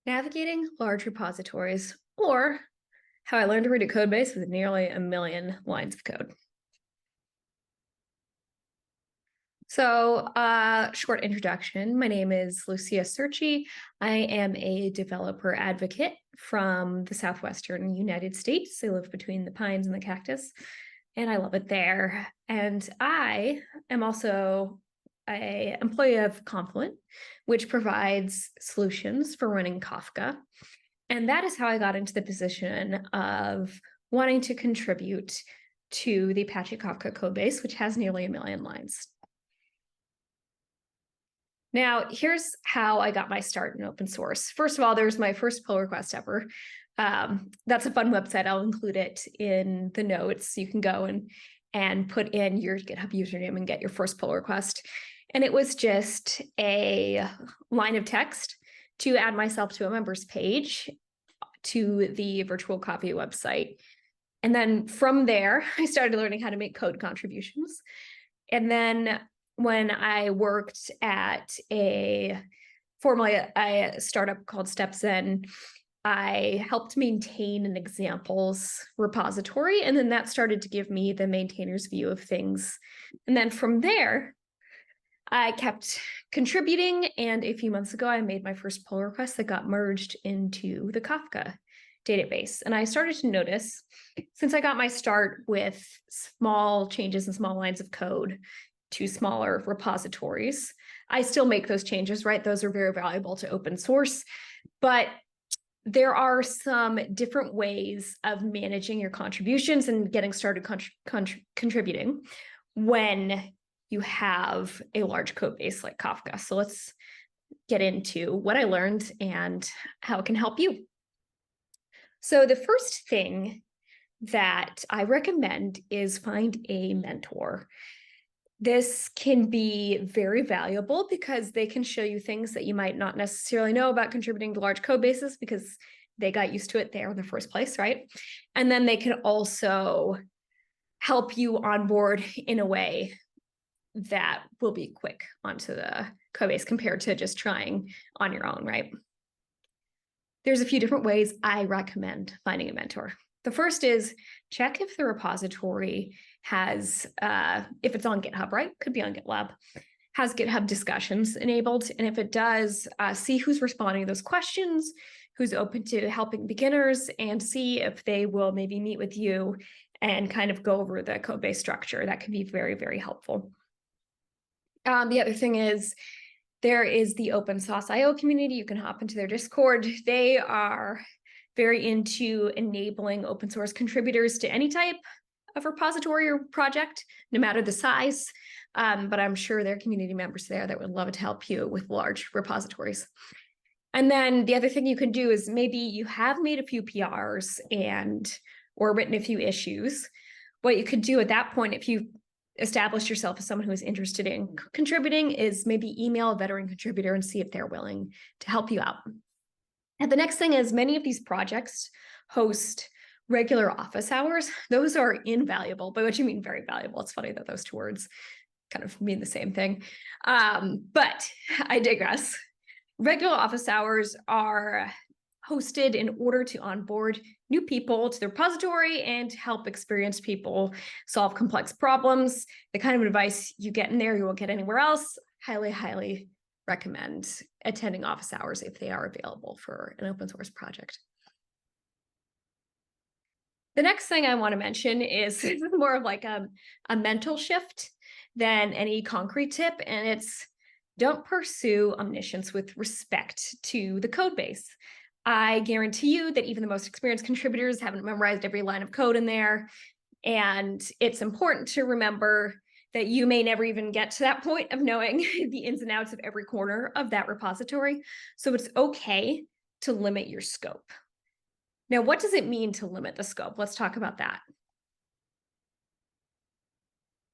Navigating large repositories, or how I learned to read a code base with nearly 1 million lines of code. So, short introduction. My name is Lucia Cerchie. I am a developer advocate from the Southwestern United States. I live between the pines and the cactus, and I love it there. And I am also an employee of Confluent, which provides solutions for running Kafka. And that is how I got into the position of wanting to contribute to the Apache Kafka codebase, which has nearly 1 million lines. Now, here's how I got my start in open source. First of all, there's my first pull request ever. That's a fun website. I'll include it in the notes. You can go and put in your GitHub username and get your first pull request. And it was just a line of text to add myself to a members page to the virtual coffee website. And then from there, I started learning how to make code contributions. And then when I worked at formerly a startup called StepZen, I helped maintain an examples repository. And then that started to give me the maintainer's view of things. And then from there, I kept contributing, and a few months ago, I made my first pull request that got merged into the Kafka database. And I started to notice, since I got my start with small changes and small lines of code to smaller repositories, I still make those changes, right? Those are very valuable to open source, but there are some different ways of managing your contributions and getting started contributing when you have a large code base like Kafka. So let's get into what I learned and how it can help you. So the first thing that I recommend is find a mentor. This can be very valuable because they can show you things that you might not necessarily know about contributing to large code bases because they got used to it there in the first place, right? And then they can also help you onboard in a way that will be quick onto the code base compared to just trying on your own, right? There's a few different ways I recommend finding a mentor. The first is check if the repository has, if it's on GitHub, right? Could be on GitLab, has GitHub discussions enabled. And if it does, see who's responding to those questions, who's open to helping beginners, and see if they will maybe meet with you and kind of go over the code base structure. That can be very, very helpful. The other thing is there is the OpenSauce.io community. You can hop into their Discord. They are very into enabling open source contributors to any type of repository or project, no matter the size. But I'm sure there are community members there that would love to help you with large repositories. And then the other thing you can do is maybe you have made a few PRs or written a few issues. What you could do at that point, if you established yourself as someone who is interested in contributing, is maybe email a veteran contributor and see if they're willing to help you out. And the next thing is many of these projects host regular office hours. Those are invaluable. By what you mean very valuable? It's funny that those two words kind of mean the same thing. But I digress. Regular office hours are hosted in order to onboard new people to the repository and help experienced people solve complex problems. The kind of advice you get in there, you won't get anywhere else. Highly, highly recommend attending office hours if they are available for an open source project. The next thing I want to mention is more of like a mental shift than any concrete tip, and it's don't pursue omniscience with respect to the code base. I guarantee you that even the most experienced contributors haven't memorized every line of code in there. And it's important to remember that you may never even get to that point of knowing the ins and outs of every corner of that repository. So it's okay to limit your scope. Now, what does it mean to limit the scope? Let's talk about that.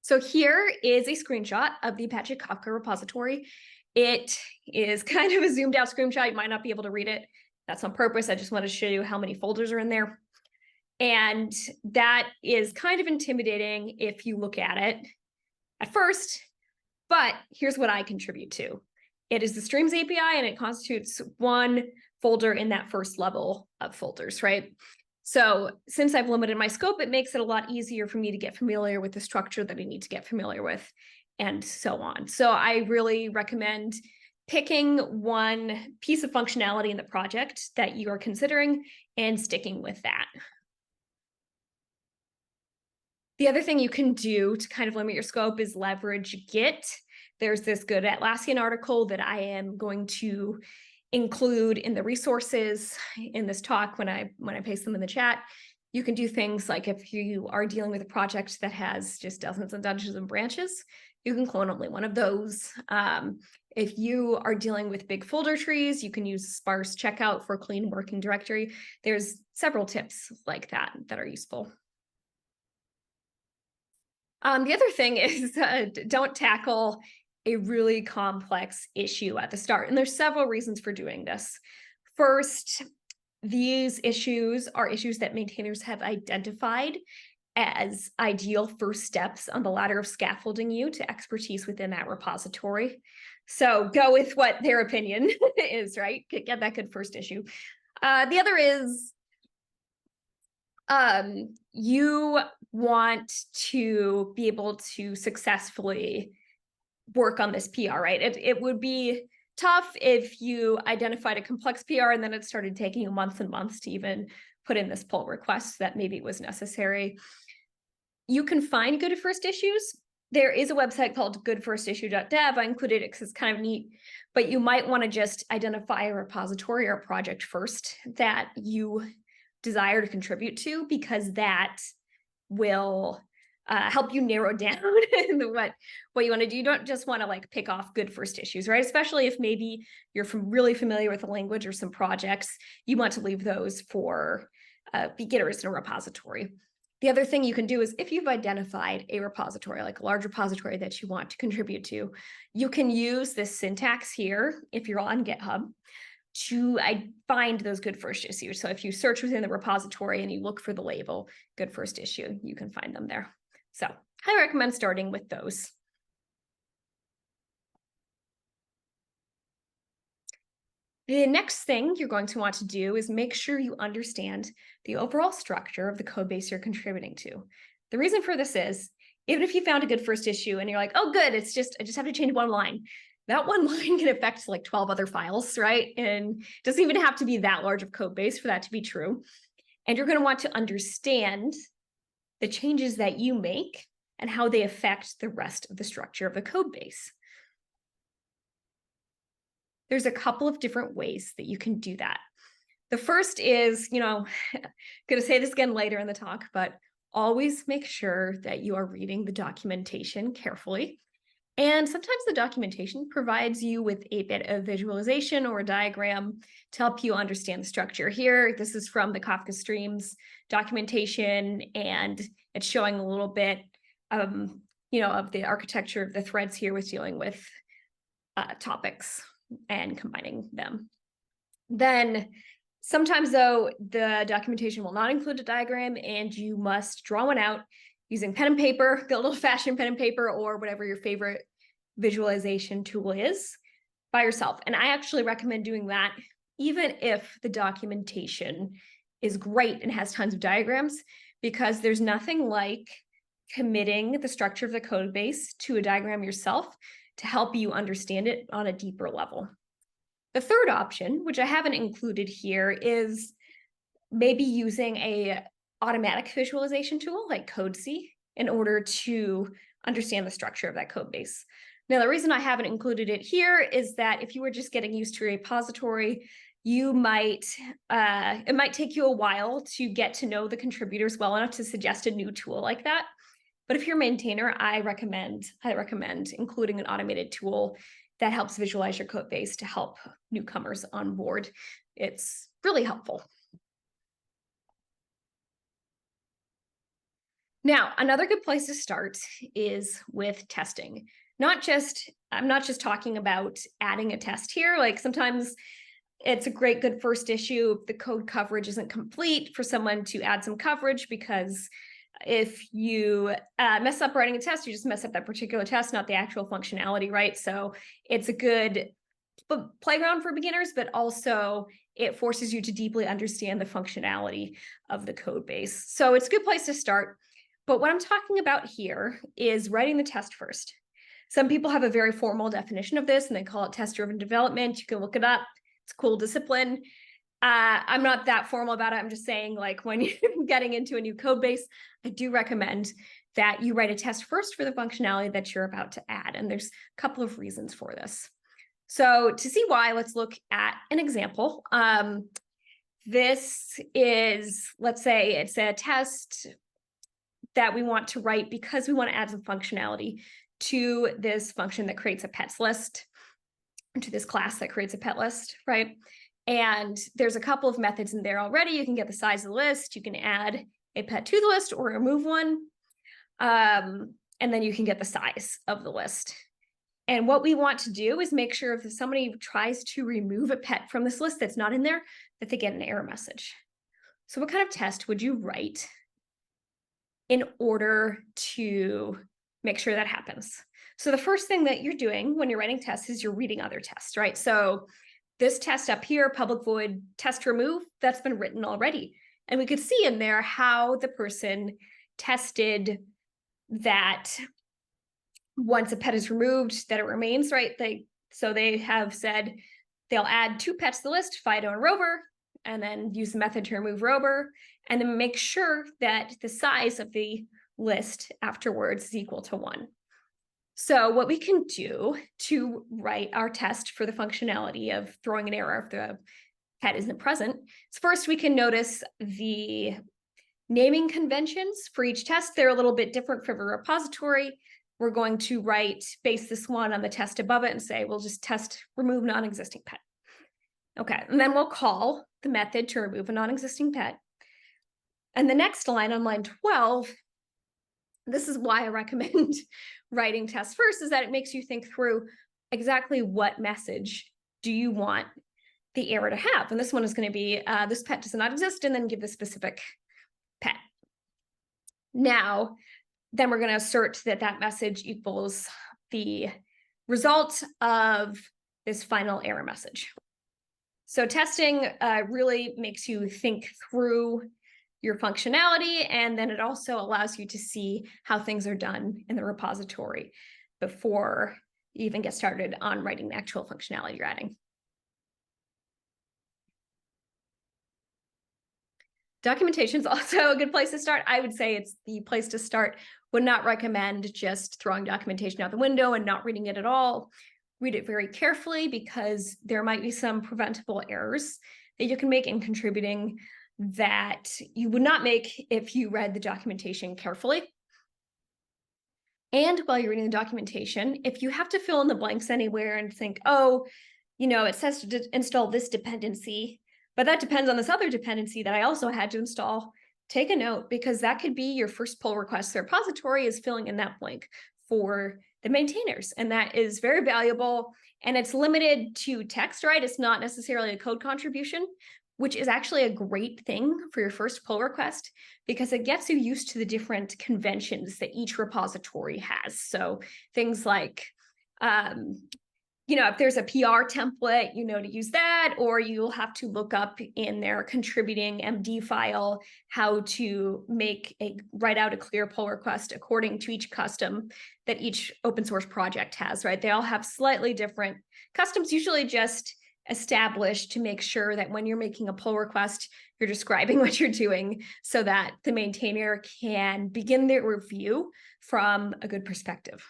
So here is a screenshot of the Apache Kafka repository. It is kind of a zoomed out screenshot. You might not be able to read it. That's on purpose. I just want to show you how many folders are in there. And that is kind of intimidating if you look at it at first, but here's what I contribute to. It is the Streams API, and it constitutes one folder in that first level of folders, right? So since I've limited my scope, it makes it a lot easier for me to get familiar with the structure that I need to get familiar with, and so on. So I really recommend picking one piece of functionality in the project that you are considering and sticking with that. The other thing you can do to kind of limit your scope is leverage Git. There's this good Atlassian article that I am going to include in the resources in this talk when I paste them in the chat. You can do things like if you are dealing with a project that has just dozens and dozens of branches, you can clone only one of those. If you are dealing with big folder trees, you can use sparse checkout for a clean working directory. There's several tips like that that are useful. The other thing is don't tackle a really complex issue at the start. And there's several reasons for doing this. First, these issues are issues that maintainers have identified as ideal first steps on the ladder of scaffolding you to expertise within that repository. So go with what their opinion is, right? Get that good first issue. The other is you want to be able to successfully work on this PR, right? It would be tough if you identified a complex PR and then it started taking you months and months to even put in this pull request that maybe was necessary. You can find good first issues. There is a website called goodfirstissue.dev. I included it because it's kind of neat, but you might want to just identify a repository or a project first that you desire to contribute to, because that will help you narrow down what you want to do. You don't just want to like pick off good first issues, right? Especially if maybe you're really familiar with the language or some projects, you want to leave those for beginners in a repository. The other thing you can do is if you've identified a repository, like a large repository that you want to contribute to, you can use this syntax here if you're on GitHub to find those good first issues. So if you search within the repository and you look for the label good first issue, you can find them there. So I recommend starting with those. The next thing you're going to want to do is make sure you understand the overall structure of the code base you're contributing to. The reason for this is, even if you found a good first issue and you're like, oh, good, I just have to change one line. That one line can affect like 12 other files, right? And it doesn't even have to be that large of code base for that to be true. And you're going to want to understand the changes that you make and how they affect the rest of the structure of the code base. There's a couple of different ways that you can do that. The first is, I'm going to say this again later in the talk, but always make sure that you are reading the documentation carefully. And sometimes the documentation provides you with a bit of visualization or a diagram to help you understand the structure. Here, this is from the Kafka Streams documentation, and it's showing a little bit, of the architecture of the threads here with dealing with topics and combining them. Then sometimes, though, the documentation will not include a diagram, and you must draw one out using pen and paper, good old-fashioned pen and paper, or whatever your favorite visualization tool is, by yourself. And I actually recommend doing that even if the documentation is great and has tons of diagrams, because there's nothing like committing the structure of the code base to a diagram yourself to help you understand it on a deeper level. The third option, which I haven't included here, is maybe using a automatic visualization tool like CodeC in order to understand the structure of that code base. Now, the reason I haven't included it here is that if you were just getting used to a repository, it might take you a while to get to know the contributors well enough to suggest a new tool like that. But if you're a maintainer, I recommend including an automated tool that helps visualize your code base to help newcomers on board. It's really helpful. Now, another good place to start is with testing. I'm not just talking about adding a test here. Like sometimes it's a good first issue if the code coverage isn't complete for someone to add some coverage, because if you mess up writing a test, you just mess up that particular test, not the actual functionality, right? So it's a good playground for beginners, but also it forces you to deeply understand the functionality of the code base. So it's a good place to start. But what I'm talking about here is writing the test first. Some people have a very formal definition of this and they call it test-driven development. You can look it up. It's a cool discipline. I'm not that formal about it. I'm just saying, like, when you're getting into a new code base, I do recommend that you write a test first for the functionality that you're about to add. And there's a couple of reasons for this. So to see why, let's look at an example. This is, let's say it's a test that we want to write because we want to add some functionality to this function that creates a pets list, to this class that creates a pet list, right? And there's a couple of methods in there already. You can get the size of the list. You can add a pet to the list or remove one. And then you can get the size of the list. And what we want to do is make sure if somebody tries to remove a pet from this list that's not in there, that they get an error message. So what kind of test would you write in order to make sure that happens? So the first thing that you're doing when you're writing tests is you're reading other tests, right? So this test up here, public void test remove, that's been written already. And we could see in there how the person tested that once a pet is removed, that it remains, right? So they have said they'll add 2 pets to the list, Fido and Rover, and then use the method to remove Rover, and then make sure that the size of the list afterwards is equal to 1. So what we can do to write our test for the functionality of throwing an error if the pet isn't present is first we can notice the naming conventions for each test. They're a little bit different for the repository. We're going to base this one on the test above it and say, we'll just test remove non-existing pet. Okay, and then we'll call the method to remove a non-existing pet. And the next line on line 12, this is why I recommend writing tests first, is that it makes you think through exactly what message do you want the error to have. And this one is going to be, this pet does not exist, and then give the specific pet. Now, then we're going to assert that that message equals the result of this final error message. So testing really makes you think through your functionality, and then it also allows you to see how things are done in the repository before you even get started on writing the actual functionality you're adding. Documentation is also a good place to start. I would say it's the place to start. Would not recommend just throwing documentation out the window and not reading it at all. Read it very carefully because there might be some preventable errors that you can make in contributing that you would not make if you read the documentation carefully. And while you're reading the documentation, if you have to fill in the blanks anywhere and think, oh, it says to install this dependency, but that depends on this other dependency that I also had to install, take a note, because that could be your first pull request. The repository is filling in that blank for the maintainers, and that is very valuable. And it's limited to text, right? It's not necessarily a code contribution, which is actually a great thing for your first pull request because it gets you used to the different conventions that each repository has. So things like, if there's a PR template, to use that, or you'll have to look up in their contributing MD file how to write out a clear pull request according to each custom that each open source project has, right? They all have slightly different customs, usually just established to make sure that when you're making a pull request, you're describing what you're doing so that the maintainer can begin their review from a good perspective.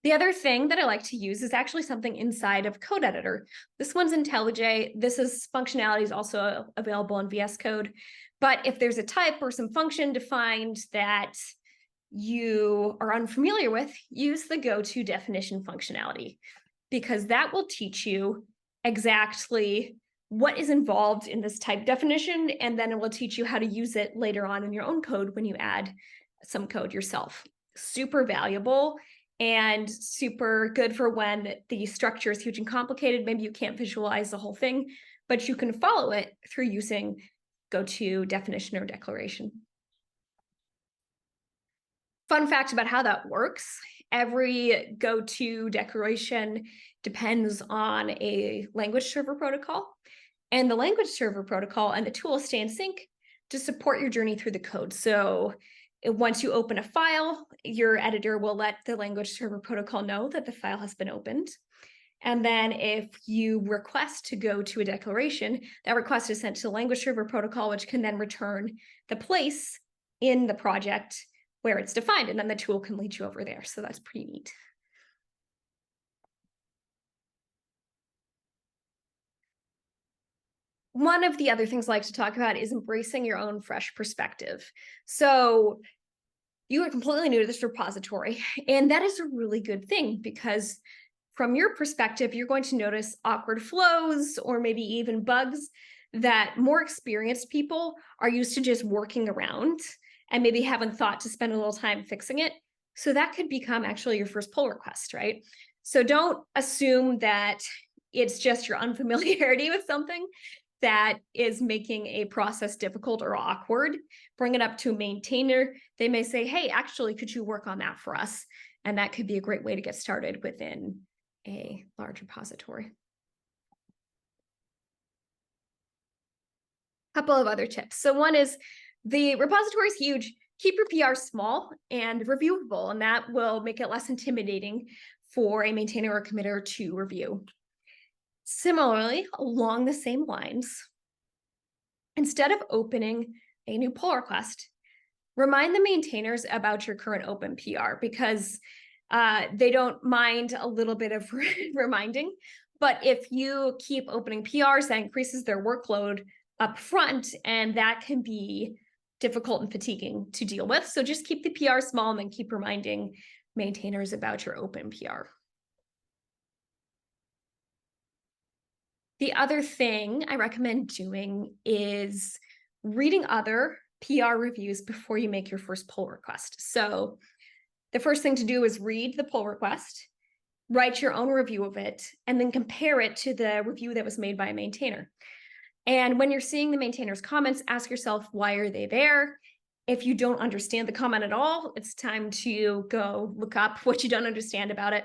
The other thing that I like to use is actually something inside of Code Editor. This one's IntelliJ. This functionality is also available in VS Code. But if there's a type or some function defined that you are unfamiliar with, use the go-to definition functionality, because that will teach you exactly what is involved in this type definition, and then it will teach you how to use it later on in your own code when you add some code yourself. Super valuable and super good for when the structure is huge and complicated. Maybe you can't visualize the whole thing, but you can follow it through using go-to definition or declaration. Fun fact about how that works every go-to declaration depends on a language server protocol, and the language server protocol and the tools stay in sync to support your journey through the code. So once you open a file, your editor will let the language server protocol know that the file has been opened. And then if you request to go to a declaration, that request is sent to the language server protocol, which can then return the place in the project where it's defined, and then the tool can lead you over there. So that's pretty neat. One of the other things I like to talk about is embracing your own fresh perspective. So you are completely new to this repository, and that is a really good thing because from your perspective, you're going to notice awkward flows or maybe even bugs that more experienced people are used to just working around and maybe haven't thought to spend a little time fixing it. So that could become actually your first pull request, right? So don't assume that it's just your unfamiliarity with something that is making a process difficult or awkward. Bring it up to a maintainer. They may say, hey, actually, could you work on that for us? And that could be a great way to get started within a large repository. A couple of other tips. So one is the repository is huge. Keep your PR small and reviewable, and that will make it less intimidating for a maintainer or committer to review. Similarly, along the same lines, instead of opening a new pull request, remind the maintainers about your current open PR because they don't mind a little bit of reminding. But if you keep opening PRs, that increases their workload up front, and that can be difficult and fatiguing to deal with. So just keep the PR small and then keep reminding maintainers about your open PR. The other thing I recommend doing is reading other PR reviews before you make your first pull request. So the first thing to do is read the pull request, write your own review of it, and then compare it to the review that was made by a maintainer. And when you're seeing the maintainer's comments, ask yourself, why are they there? If you don't understand the comment at all, it's time to go look up what you don't understand about it.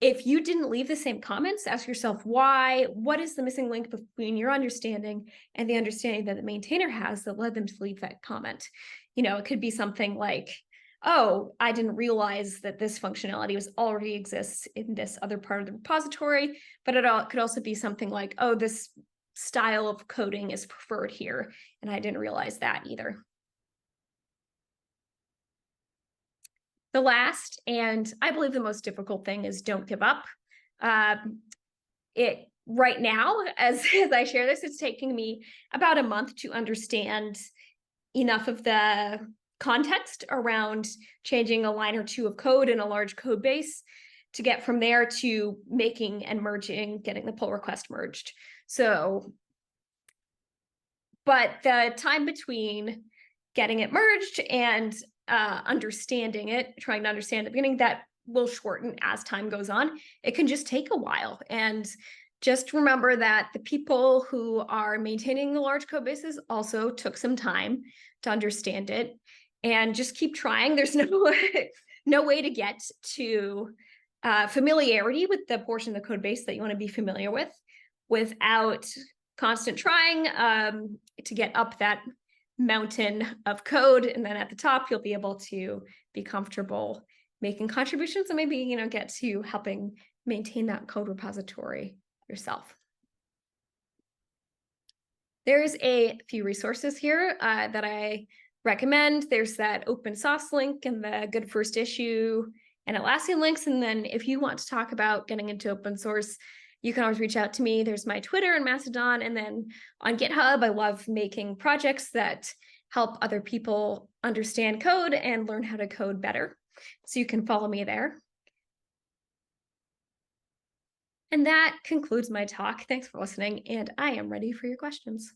If you didn't leave the same comments, ask yourself why. What is the missing link between your understanding and the understanding that the maintainer has that led them to leave that comment? You know, it could be something like, oh, I didn't realize that this functionality was already exists in this other part of the repository, but it could also be something like, oh, this style of coding is preferred here, and I didn't realize that either. The last, and I believe the most difficult thing is don't give up. Right now, as I share this, it's taking me about a month to understand enough of the context around changing a line or two of code in a large code base to get from there to making and merging, getting the pull request merged. So, but the time between getting it merged and understanding it, trying to understand at the beginning, that will shorten as time goes on. It can just take a while. And just remember that the people who are maintaining the large code bases also took some time to understand it, and just keep trying. There's no way to get to familiarity with the portion of the code base that you want to be familiar with without constant trying to get up that mountain of code, and then at the top you'll be able to be comfortable making contributions and maybe get to helping maintain that code repository yourself. There's a few resources here that I recommend. There's that open source link and the good first issue and Atlassian links. And then if you want to talk about getting into open source, you can always reach out to me. There's my Twitter and Mastodon. And then on GitHub, I love making projects that help other people understand code and learn how to code better. So you can follow me there. And that concludes my talk. Thanks for listening, and I am ready for your questions.